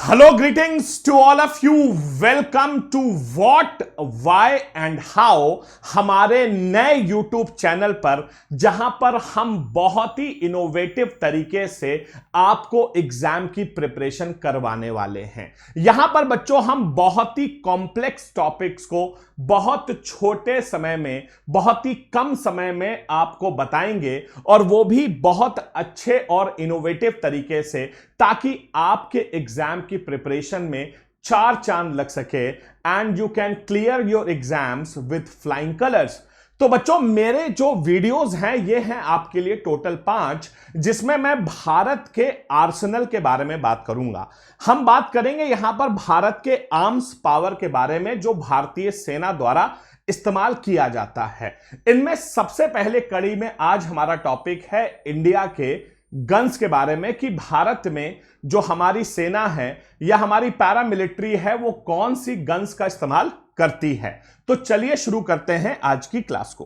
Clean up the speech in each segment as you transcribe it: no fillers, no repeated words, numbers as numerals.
Hello greetings to all of you. Welcome to what why and how, हमारे नए YouTube channel पर, जहां पर हम बहुत ही इनोवेटिव तरीके से आपको एग्जाम की प्रिपरेशन करवाने वाले हैं। यहां पर बच्चों हम बहुत ही कॉम्प्लेक्स टॉपिक्स को बहुत छोटे समय में, बहुत ही कम समय में आपको बताएंगे, और वो भी बहुत अच्छे और इनोवेटिव तरीके से, ताकि आपके एग्जाम की प्रिपरेशन में चार चांद लग सके and you can clear your exams with flying colours. तो बच्चों, मेरे जो वीडियोस हैं ये हैं आपके लिए टोटल 5, जिसमें मैं भारत के आर्सेनल के बारे में बात करूंगा। हम बात करेंगे यहां पर भारत के आर्म्स पावर के बारे में, जो भारतीय सेना द्वारा इस्तेमाल किया जाता है। इनमें सबसे पहले कड़ी में आज हमारा टॉपिक है इंडिया के गन्स के बारे में, कि भारत में जो हमारी सेना है या हमारी पैरामिलिट्री है वो कौन सी गन्स का इस्तेमाल करती है। तो चलिए शुरू करते हैं आज की क्लास को।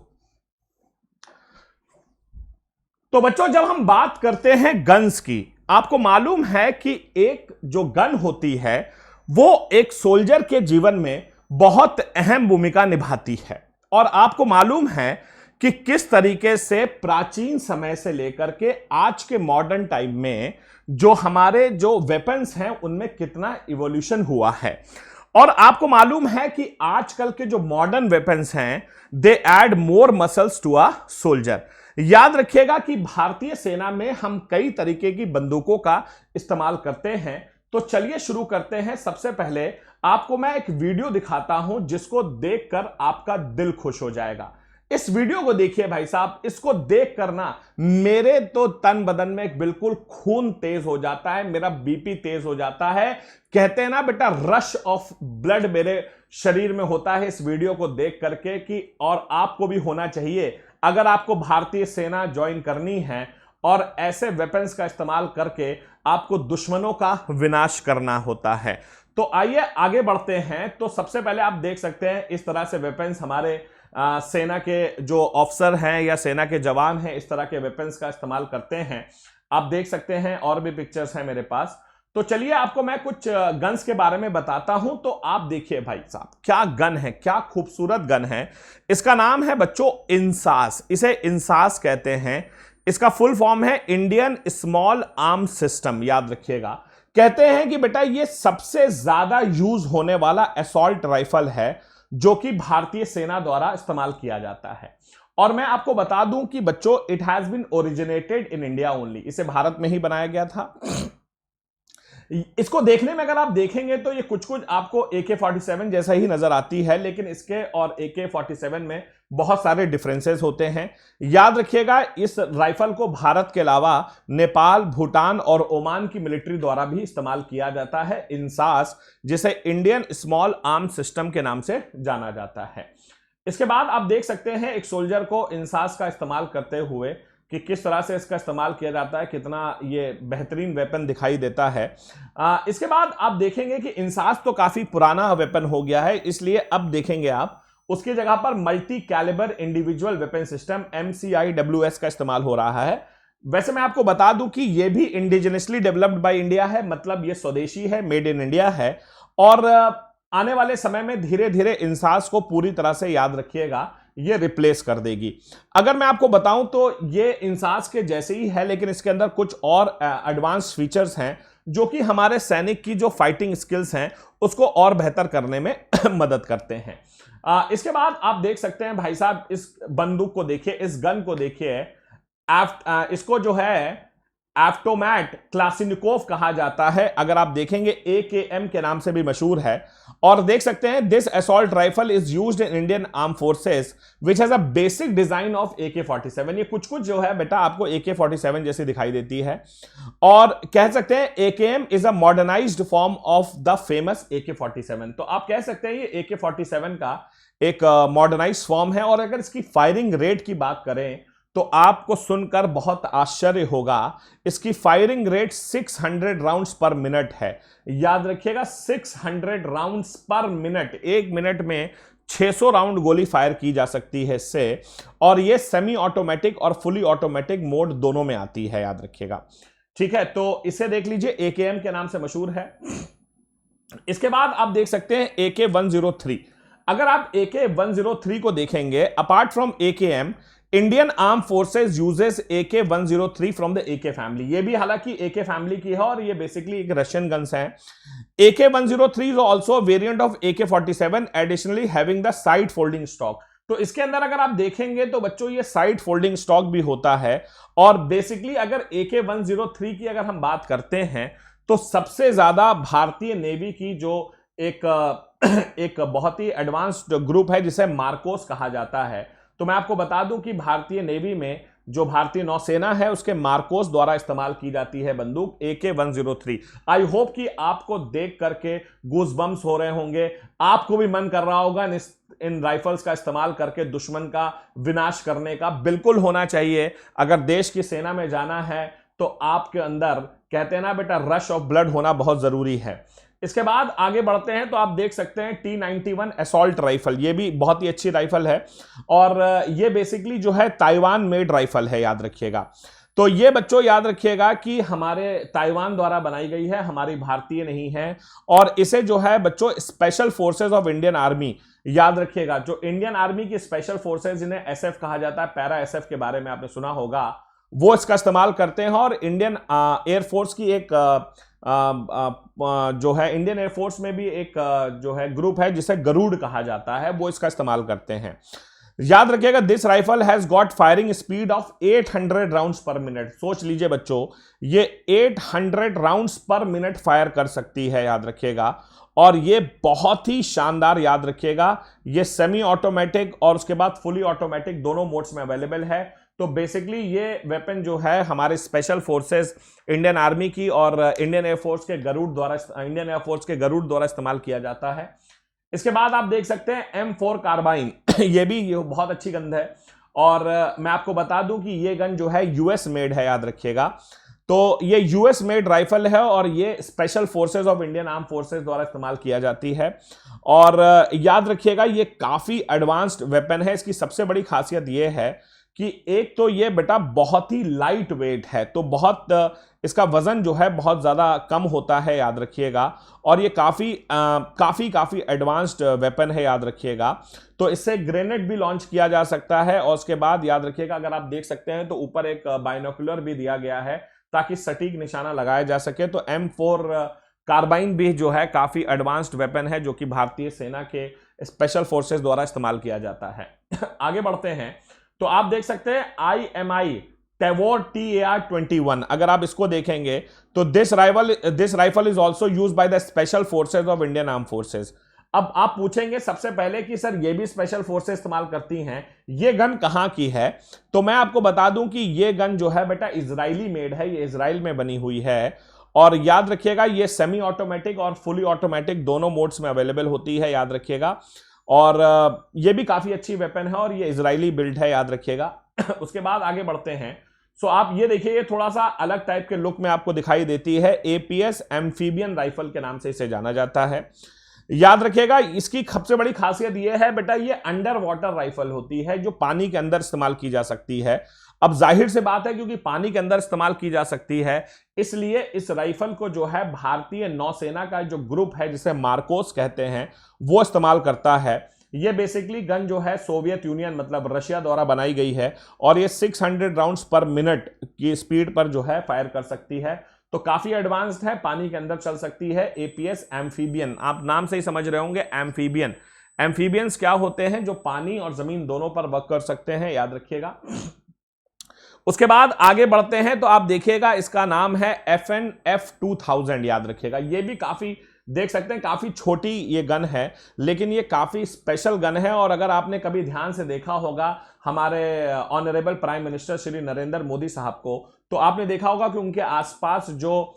तो बच्चों, जब हम बात करते हैं गन्स की, आपको मालूम है कि एक जो गन होती है वो एक सोल्जर के जीवन में बहुत अहम भूमिका निभाती है। और आपको मालूम है कि किस तरीके से प्राचीन समय से लेकर के आज के मॉडर्न टाइम में जो हमारे जो वेपन्स हैं उनमें कितना इवोल्यूशन हुआ है। और आपको मालूम है कि आजकल के जो मॉडर्न वेपन्स हैं they add more muscles to a soldier. याद रखिएगा कि भारतीय सेना में हम कई तरीके की बंदूकों का इस्तेमाल करते हैं। तो चलिए शुरू करते हैं। सबसे पहले आपको मैं एक वीडियो दिखाता हूं जिसको देखकर आपका दिल खुश हो जाएगा। इस वीडियो को देखिए भाई साहब, इसको देख कर ना मेरे तो तन बदन में बिल्कुल खून तेज हो जाता है, मेरा बीपी तेज हो जाता है। कहते हैं ना बेटा, रश ऑफ ब्लड मेरे शरीर में होता है इस वीडियो को देख करके, कि और आपको भी होना चाहिए अगर आपको भारतीय सेना ज्वाइन करनी है और ऐसे वेपन्स का इस्तेमाल करके आपको दुश्मनों का विनाश करना होता है। तो आइए आगे बढ़ते हैं। तो सबसे पहले आप देख सकते हैं इस तरह से वेपन्स हमारे सेना के जो ऑफिसर हैं या सेना के जवान हैं इस तरह के वेपन्स का इस्तेमाल करते हैं। आप देख सकते हैं, और भी पिक्चर्स हैं मेरे पास। तो चलिए आपको मैं कुछ गन्स के बारे में बताता हूं। तो आप देखिए भाई साहब, क्या गन है, क्या खूबसूरत गन है। इसका नाम है बच्चों इंसास। इसे इंसास कहते हैं। इसका फुल फॉर्म है इंडियन स्मॉल आर्म सिस्टम। याद रखिएगा, कहते हैं कि बेटा ये सबसे ज्यादा यूज होने वाला असॉल्ट राइफल है जो कि भारतीय सेना द्वारा इस्तेमाल किया जाता है। और मैं आपको बता दूं कि बच्चों, it has been originated in India only. इसे भारत में ही बनाया गया था। इसको देखने में अगर आप देखेंगे तो ये कुछ कुछ आपको AK-47 जैसा ही नजर आती है, लेकिन इसके और AK-47 में बहुत सारे डिफरेंसेस होते हैं। याद रखिएगा, इस राइफल को भारत के अलावा नेपाल, भूटान और ओमान की मिलिट्री द्वारा भी इस्तेमाल किया जाता है। इंसास, जिसे इंडियन स्मॉल आर्म सिस्टम के नाम से जाना जाता है। इसके बाद आप देख सकते हैं एक सोल्जर को इंसास का इस्तेमाल करते हुए कि किस तरह से इसका इस्तेमाल किया जाता है, कितना ये बेहतरीन वेपन दिखाई देता है। इसके बाद आप देखेंगे कि इंसास तो काफी पुराना वेपन हो गया है, इसलिए अब देखेंगे आप उसकी जगह पर multi calibre individual weapon system MCIWS का इस्तेमाल हो रहा है। वैसे मैं आपको बता दूं कि यह भी इंडिजिनसली डेवलप्ड बाय इंडिया है, मतलब यह स्वदेशी है, मेड इन इंडिया है। और आने वाले समय में धीरे धीरे इंसास को पूरी तरह से, याद रखिएगा, ये रिप्लेस कर देगी। अगर मैं आपको बताऊं तो ये इंसास के जैसे ही है, लेकिन इसके अंदर कुछ और एडवांस फीचर्स हैं जो कि हमारे सैनिक की जो फाइटिंग स्किल्स हैं उसको और बेहतर करने में मदद करते हैं। इसके बाद आप देख सकते हैं भाई साहब, इस बंदूक को देखिए, इस गन को देखिए। इसको जो है एफ्टोमैट क्लासिनिकोव कहा जाता है। अगर आप देखेंगे AKM के नाम से भी मशहूर है। और देख सकते हैं, this assault rifle is used in Indian arm forces which has a basic design of AK-47। ये कुछ कुछ जो है बेटा आपको AK-47 जैसी दिखाई देती है। और कह सकते हैं AKM is a modernised form of the famous AK-47। तो आप कह सकते हैं ये AK-47 का एक मॉडर्नाइज्ड फॉर्म है। और अगर इसकी फायरिंग रेट की बात करें तो आपको सुनकर बहुत आश्चर्य होगा, इसकी फायरिंग रेट 600 राउंड्स पर मिनट है। याद रखिएगा, 600 राउंड्स पर मिनट। एक मिनट में 600 राउंड गोली फायर की जा सकती है इससे। और यह सेमी ऑटोमेटिक और फुली ऑटोमेटिक मोड दोनों में आती है, याद रखिएगा। ठीक है, तो इसे देख लीजिए, AKM के नाम से मशहूर है। इसके बाद आप देख सकते हैं AK-103। अगर आप AK-103 को देखेंगे, apart from AKM, Indian arm forces uses AK-103 from the AK family. ये भी हालांकि AK फैमिली की है और ये बेसिकली एक रशियन गन्स है। AK-103 is also variant of AK-47, additionally having the side folding stock. तो इसके अंदर अगर आप देखेंगे तो बच्चों ये साइड फोल्डिंग स्टॉक भी होता है। और बेसिकली अगर AK-103 की अगर हम बात करते हैं तो सबसे ज्यादा भारतीय नेवी की जो एक एक बहुत ही एडवांस्ड ग्रुप है जिसे मार्कोस कहा जाता है। तो मैं आपको बता दूं कि भारतीय नेवी में जो भारतीय नौसेना है उसके मार्कोस द्वारा इस्तेमाल की जाती है बंदूक AK-103। आई होप कि आपको देख करके गूज बम्स हो रहे होंगे, आपको भी मन कर रहा होगा इन राइफल्स का इस्तेमाल करके दुश्मन का विनाश करने का। बिल्कुल होना चाहिए। अगर देश की सेना में जाना है तो आपके अंदर, कहते हैं ना बेटा, रश ऑफ ब्लड होना बहुत जरूरी है। इसके बाद आगे बढ़ते हैं तो आप देख सकते हैं T91 असॉल्ट राइफल। ये भी बहुत ही अच्छी राइफल है और ये बेसिकली जो है ताइवान मेड राइफल है, याद रखिएगा। तो ये बच्चों याद रखिएगा कि हमारे ताइवान द्वारा बनाई गई है, हमारी भारतीय नहीं है। और इसे जो है बच्चों special forces of Indian army, याद रखिएगा, जो इंडियन आर्मी की स्पेशल फोर्सेज जिन्हें SF कहा जाता है, पैरा SF के बारे में आपने सुना होगा, वो इसका इस्तेमाल करते हैं। और इंडियन एयरफोर्स की एक जो है, इंडियन एयरफोर्स में भी एक जो है ग्रुप है जिसे गरुड़ कहा जाता है, वो इसका इस्तेमाल करते हैं। याद रखिएगा, this rifle has got firing speed of 800 rounds पर मिनट। सोच लीजिए बच्चों, ये 800 राउंड्स पर मिनट फायर कर सकती है, याद रखिएगा। और ये बहुत ही शानदार, याद रखिएगा, ये सेमी ऑटोमेटिक और उसके बाद फुली ऑटोमेटिक दोनों मोड्स में अवेलेबल है। तो बेसिकली ये वेपन जो है हमारे स्पेशल फोर्सेस इंडियन आर्मी की और इंडियन एयरफोर्स के गरुड़ द्वारा इस्तेमाल किया जाता है। इसके बाद आप देख सकते हैं M4 कार्बाइन। ये भी बहुत अच्छी गन है और मैं आपको बता दूं कि ये गन जो है US मेड है, याद रखिएगा। तो ये US मेड राइफल है और ये special forces of Indian arm forces द्वारा इस्तेमाल किया जाती है। और याद रखिएगा, ये काफी एडवांस्ड वेपन है। इसकी सबसे बड़ी खासियत ये है कि एक तो ये बेटा बहुत ही लाइट वेट है, तो बहुत इसका वजन जो है बहुत ज्यादा कम होता है, याद रखिएगा। और ये काफी एडवांस्ड वेपन है, याद रखिएगा। तो इससे ग्रेनेड भी लॉन्च किया जा सकता है। और उसके बाद याद रखिएगा, अगर आप देख सकते हैं तो ऊपर एक बाइनोकुलर भी दिया गया है ताकि सटीक निशाना लगाया जा सके। तो M4 कार्बाइन भी जो है काफी एडवांस्ड वेपन है जो कि भारतीय सेना के स्पेशल फोर्सेस द्वारा इस्तेमाल किया जाता है। आगे बढ़ते हैं तो आप देख सकते हैं IMI Tavor TAR-21। अगर आप इसको देखेंगे तो this rifle is also use by the special forces of Indian arm forces. अब आप पूछेंगे सबसे पहले कि सर ये भी स्पेशल फोर्सेस इस्तेमाल करती हैं, ये गन कहां की है? तो मैं आपको बता दूं कि ये गन जो है बेटा इजरायली मेड है, ये इजराइल में बनी हुई है। और याद रखिएगा, ये सेमी ऑटोमेटिक और फुली ऑटोमेटिक दोनों मोड्स में अवेलेबल होती है, याद रखिएगा। और ये भी काफी अच्छी वेपन है और ये इजरायली बिल्ड है, याद रखिएगा। उसके बाद आगे बढ़ते हैं। सो आप ये देखिए, ये थोड़ा सा अलग टाइप के लुक में आपको दिखाई देती है। APS एम्फीबियन राइफल के नाम से इसे जाना जाता है, याद रखिएगा। इसकी सबसे बड़ी खासियत ये है बेटा, ये अंडर वाटर राइफल होती है जो पानी के अंदर इस्तेमाल की जा सकती है। अब जाहिर से बात है, क्योंकि पानी के अंदर इस्तेमाल की जा सकती है, इसलिए इस राइफल को जो है भारतीय नौसेना का जो ग्रुप है जिसे मार्कोस कहते हैं, वो इस्तेमाल करता है। ये बेसिकली गन जो है सोवियत यूनियन मतलब रशिया द्वारा बनाई गई है और ये 600 राउंड्स पर मिनट की स्पीड पर जो है फायर कर सकती है। तो काफी एडवांस्ड है, पानी के अंदर चल सकती है। APS एम्फीबियन, आप नाम से ही समझ रहे होंगे, एम्फीबियन। एम्फीबियंस क्या होते हैं? जो पानी और जमीन दोनों पर वर्क कर सकते हैं, याद रखिएगा। उसके बाद आगे बढ़ते हैं तो आप देखिएगा, इसका नाम है FNF 2000, याद रखिएगा। ये भी काफी देख सकते हैं, काफी छोटी ये गन है, लेकिन ये काफी स्पेशल गन है। और अगर आपने कभी ध्यान से देखा होगा हमारे honourable prime minister Shri Narendra Modi साहब को, तो आपने देखा होगा कि उनके आसपास जो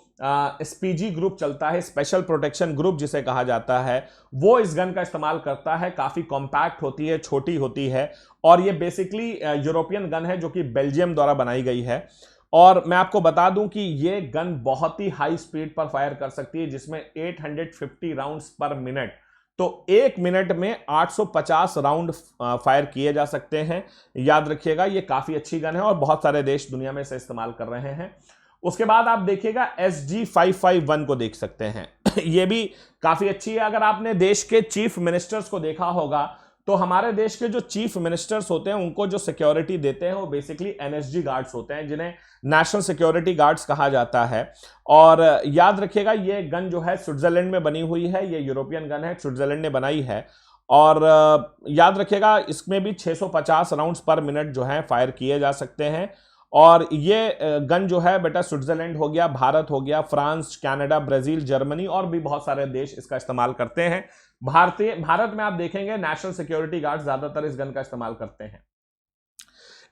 SPG ग्रुप चलता है, स्पेशल प्रोटेक्शन ग्रुप जिसे कहा जाता है, वो इस गन का इस्तेमाल करता है। काफी कॉम्पैक्ट होती है, छोटी होती है और ये बेसिकली यूरोपियन गन है जो कि बेल्जियम द्वारा बनाई गई है। और मैं आपको बता दूं कि ये गन बहुत ही हाई स्पीड पर फायर कर सकती है, जिसमें 850 राउंड्स पर मिनट, तो एक मिनट में 850 राउंड फायर किए जा सकते हैं, याद रखिएगा। ये काफी अच्छी गन है और बहुत सारे देश दुनिया में इसे इस्तेमाल कर रहे हैं। उसके बाद आप देखिएगा SG-551 को देख सकते हैं ये भी काफी अच्छी है। अगर आपने देश के चीफ मिनिस्टर्स को देखा होगा तो हमारे देश के जो चीफ मिनिस्टर्स होते हैं उनको जो सिक्योरिटी देते हैं वो बेसिकली NSG गार्ड्स होते हैं, जिन्हें नेशनल सिक्योरिटी गार्ड्स कहा जाता है। और याद रखिएगा ये गन जो है स्विट्जरलैंड में बनी हुई है, ये यूरोपियन गन है, स्विट्जरलैंड ने बनाई है। और याद रखिएगा इसमें भी 650 राउंड्स पर मिनट जो है फायर किए जा सकते हैं। और ये गन जो है बेटा स्विट्जरलैंड हो गया, भारत हो गया, फ्रांस, कनाडा, ब्राजील, जर्मनी और भी बहुत सारे देश इसका इस्तेमाल करते हैं। भारत में आप देखेंगे नेशनल सिक्योरिटी गार्ड ज्यादातर इस गन का इस्तेमाल करते हैं।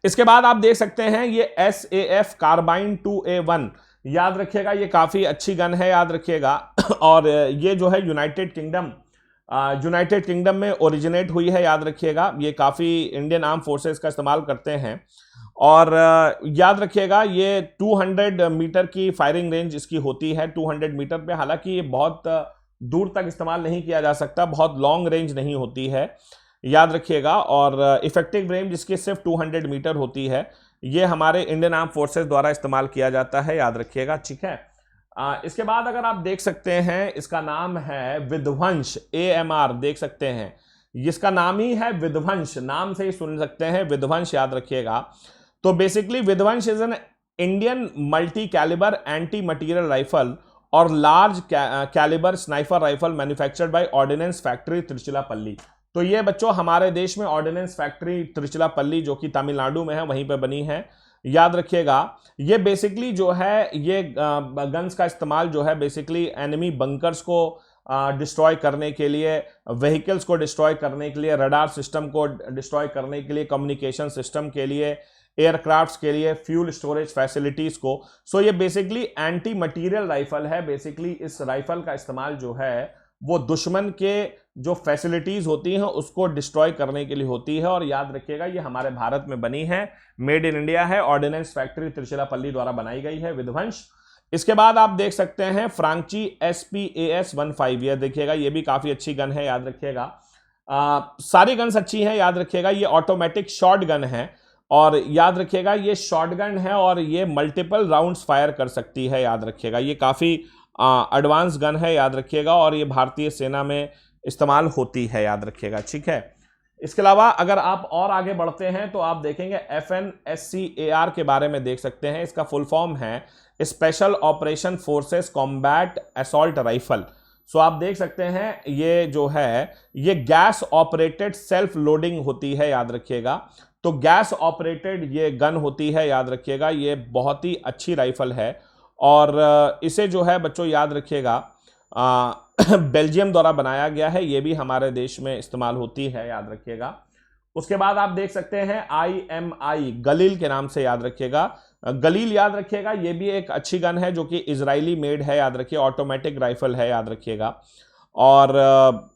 इसके बाद आप देख सकते हैं ये SAF कार्बाइन 2A1, याद रखिएगा ये काफी अच्छी गन है, याद रखिएगा। और ये जो है यूनाइटेड किंगडम में ओरिजिनेट हुई है, याद रखिएगा। ये काफी इंडियन आर्म फोर्सेस का इस्तेमाल करते हैं। और याद रखिएगा ये 200 मीटर की फायरिंग रेंज इसकी होती है, 200 मीटर पे। हालांकि ये बहुत दूर तक इस्तेमाल नहीं किया जा सकता, बहुत लॉन्ग रेंज नहीं होती है, याद रखिएगा। और इफेक्टिव रेंज इसकी सिर्फ 200 मीटर होती है। ये हमारे इंडियन आर्म फोर्सेस द्वारा इस्तेमाल किया जाता है, याद रखिएगा, ठीक है। इसके बाद अगर आप देख सकते हैं इसका नाम है विध्वंस, AMR देख सकते हैं, इसका नाम ही है विध्वंस, नाम से ही सुन सकते हैं विध्वंस, याद रखिएगा। तो basically Vidhwans is an Indian multi calibre anti material rifle और large calibre sniper rifle manufactured by ordnance factory Tiruchirappalli. तो ये बच्चों हमारे देश में ऑर्डिनेंस फैक्ट्री तिरुचिरापल्ली जो कि तमिलनाडु में है वहीं पे बनी है, याद रखिएगा। ये बेसिकली जो है ये गन्स का इस्तेमाल जो है बेसिकली एनिमी बंकर्स को डिस्ट्रॉय करने के लिए, व्हीकल्स को डिस्ट्रॉय करने के लिए, रडार सिस्टम को डिस्ट्रॉय करने के लिए, कम्युनिकेशन सिस्टम के लिए, एयरक्राफ्ट्स के लिए, फ्यूल स्टोरेज फैसिलिटीज को। सो ये बेसिकली एंटी मटीरियल राइफल है। बेसिकली इस राइफल का इस्तेमाल जो है वो दुश्मन के जो फैसिलिटीज होती हैं उसको डिस्ट्रॉय करने के लिए होती है। और याद रखिएगा ये हमारे भारत में बनी है, मेड इन इंडिया है, ऑर्डिनेंस फैक्ट्री तिरुचिरापल्ली द्वारा बनाई गई है विध्वंस। इसके बाद आप देख सकते हैं फ्रांची SPAS-15, ये देखिएगा ये भी काफी अच्छी गन है, याद रखिएगा। सारी गन्स अच्छी हैं, याद रखिएगा। ये ऑटोमेटिक शॉर्ट गन है और याद रखिएगा ये शॉर्ट गन है और ये मल्टीपल राउंड्स फायर कर सकती है, याद रखिएगा। ये काफी एडवांस गन है, याद रखिएगा, और ये भारतीय सेना में इस्तेमाल होती है, याद रखिएगा, ठीक है। इसके अलावा अगर आप और आगे बढ़ते हैं तो आप देखेंगे FNSCAR के बारे में देख सकते हैं। इसका फुल फॉर्म है special operation forces combat assault rifle. So आप देख सकते हैं ये जो है ये गैस ऑपरेटेड सेल्फ लोडिंग होती है, याद रखिएगा। तो गैस ऑपरेटेड ये गन होती है, याद रखिएगा। ये बहुत ही अच्छी राइफल है और इसे जो है बच्चों याद रखिएगा बेल्जियम द्वारा बनाया गया है। ये भी हमारे देश में इस्तेमाल होती है, याद रखिएगा। उसके बाद आप देख सकते हैं IMI गलील के नाम से, याद रखिएगा। गलील याद रखिएगा ये भी एक अच्छी गन है जो कि इजरायली मेड है, याद रखिए। ऑटोमेटिक राइफल है, याद रखिएगा। और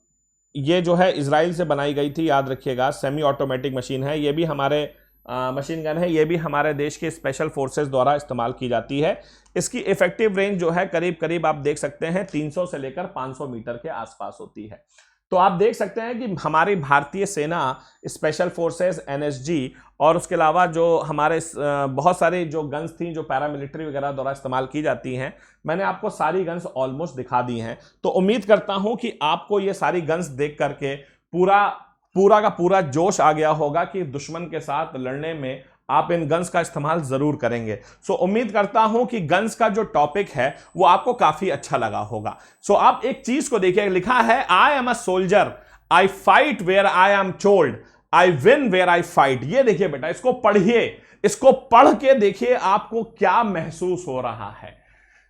ये जो है इजराइल से बनाई गई थी, याद रखिएगा। सेमी ऑटोमेटिक मशीन है, ये भी हमारे मशीन गन है, ये भी हमारे देश के स्पेशल फोर्सेस द्वारा इस्तेमाल की जाती है। इसकी इफेक्टिव रेंज जो है करीब करीब आप देख सकते हैं 300 से लेकर 500 मीटर के आसपास होती है। तो आप देख सकते हैं कि हमारी भारतीय सेना, स्पेशल फोर्सेस, NSG और उसके अलावा जो हमारे बहुत सारी जो गन्स थी जो पैरामिलिट्री वगैरह द्वारा इस्तेमाल की जाती हैं, मैंने आपको सारी गन्स ऑलमोस्ट दिखा दी हैं। तो उम्मीद करता हूं कि आपको ये सारी गन्स देख करके पूरा का पूरा जोश आ गया होगा कि दुश्मन के साथ लड़ने में आप इन गन्स का इस्तेमाल जरूर करेंगे। सो उम्मीद करता हूं कि गन्स का जो टॉपिक है वो आपको काफी अच्छा लगा होगा। सो आप एक चीज को देखिए, लिखा है I am a soldier, I fight where I am told, I win where I fight. ये देखिए बेटा, इसको पढ़िए, इसको पढ़ के देखिए आपको क्या महसूस हो रहा है।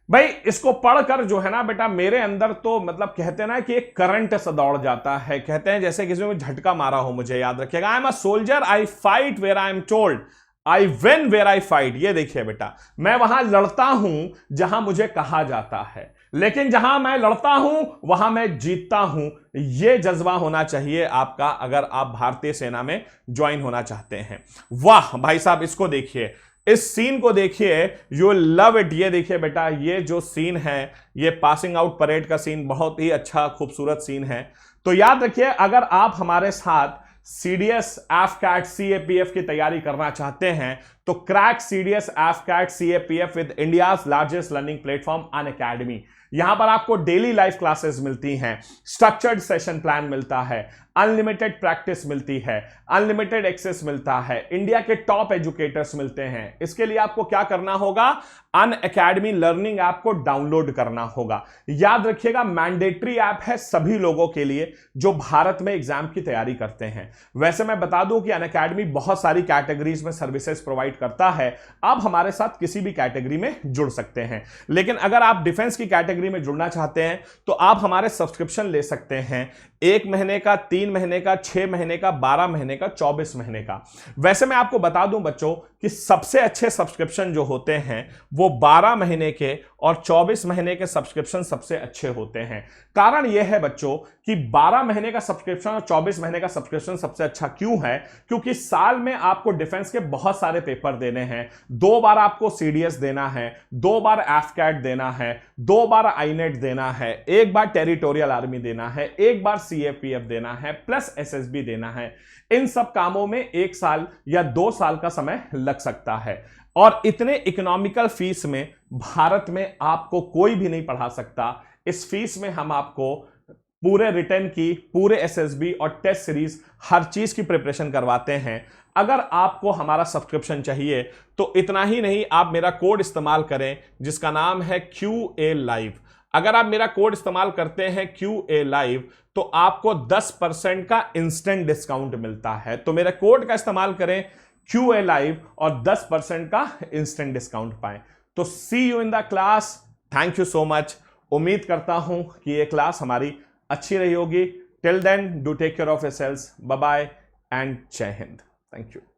भाई इसको पढ़कर जो है ना बेटा, मेरे अंदर तो मतलब कहते हैं ना कि एक करंट सा दौड़ जाता है, कहते हैं जैसे किसी ने झटका मारा हो मुझे। याद रखिएगा, I am a soldier, I fight where I am told, I win where I fight. ये देखिए बेटा, मैं वहां लड़ता हूं जहां मुझे कहा जाता है, लेकिन जहां मैं लड़ता हूं वहां मैं जीतता हूं। यह जज्बा होना चाहिए आपका अगर आप भारतीय सेना में ज्वाइन होना चाहते हैं। वाह भाई साहब, इसको देखिए, इस सीन को देखिए, यू लव इट। ये देखिए बेटा, ये जो सीन है ये पासिंग आउट परेड का सीन, बहुत ही अच्छा खूबसूरत सीन है। तो याद रखिए, अगर आप हमारे साथ CDS, AFCAT, CAPF की तैयारी करना चाहते हैं तो crack CDS AFCAT CAPF with India's largest learning platform Unacademy. यहां पर आपको डेली लाइव क्लासेस मिलती हैं, स्ट्रक्चर्ड सेशन प्लान मिलता है, अनलिमिटेड प्रैक्टिस मिलती है, अनलिमिटेड एक्सेस मिलता है, इंडिया के टॉप एजुकेटर्स मिलते हैं। इसके लिए आपको क्या करना होगा, अनअकैडमी लर्निंग ऐप को डाउनलोड करना होगा। याद रखिएगा मैंडेटरी ऐप है सभी लोगों के लिए जो भारत में एग्जाम की तैयारी करते हैं। वैसे मैं बता दूं कि अनअकैडमी बहुत सारी कैटेगरीज में सर्विसेज प्रोवाइड करता है, आप हमारे साथ किसी भी कैटेगरी में जुड़ सकते हैं। लेकिन अगर आप डिफेंस की कैटेगरी में जुड़ना चाहते हैं तो आप हमारे सब्सक्रिप्शन ले सकते हैं, 1 महीने का, 3 महीने का, 6 महीने का, 12 महीने का, 24 महीने का। वैसे मैं आपको बता दूं बच्चों कि सबसे अच्छे सब्सक्रिप्शन जो होते हैं वो 12 महीने के और 24 महीने के सब्सक्रिप्शन सबसे अच्छे होते हैं। कारण यह है बच्चों कि 12 महीने का सब्सक्रिप्शन और 24 महीने का सब्सक्रिप्शन सबसे अच्छा क्यों है, क्योंकि साल में आपको डिफेंस के बहुत सारे पेपर देने हैं। 2 बार आपको CDS देना है, 2 बार AFCAT देना है, 2 बार INET देना है, 1 बार टेरिटोरियल आर्मी देना है, 1 बार CAPF देना है, प्लस SSB देना है। इन सब कामों में 1 साल या 2 साल का समय लग सकता है और इतने इकोनॉमिकल फीस में भारत में आपको कोई भी नहीं पढ़ा सकता। इस फीस में हम आपको पूरे रिटर्न की, पूरे SSB और टेस्ट सीरीज हर चीज की प्रिपरेशन करवाते हैं। अगर आपको हमारा सब्सक्रिप्शन चाहिए तो इतना ही नहीं, आप मेरा कोड इस्तेमाल करें जिसका नाम है QA Live। अगर आप मेरा कोड इस्तेमाल करते हैं QA Live तो आपको 10% का इंस्टेंट डिस्काउंट मिलता है। तो मेरे कोड का इस्तेमाल करें QA Live और 10% का इंस्टेंट डिस्काउंट पाएं। तो see you in the class. Thank you so much. उम्मीद करता हूं कि ये क्लास हमारी अच्छी रही होगी। Till then do take care of yourselves. Bye bye and जय हिंद। Thank you.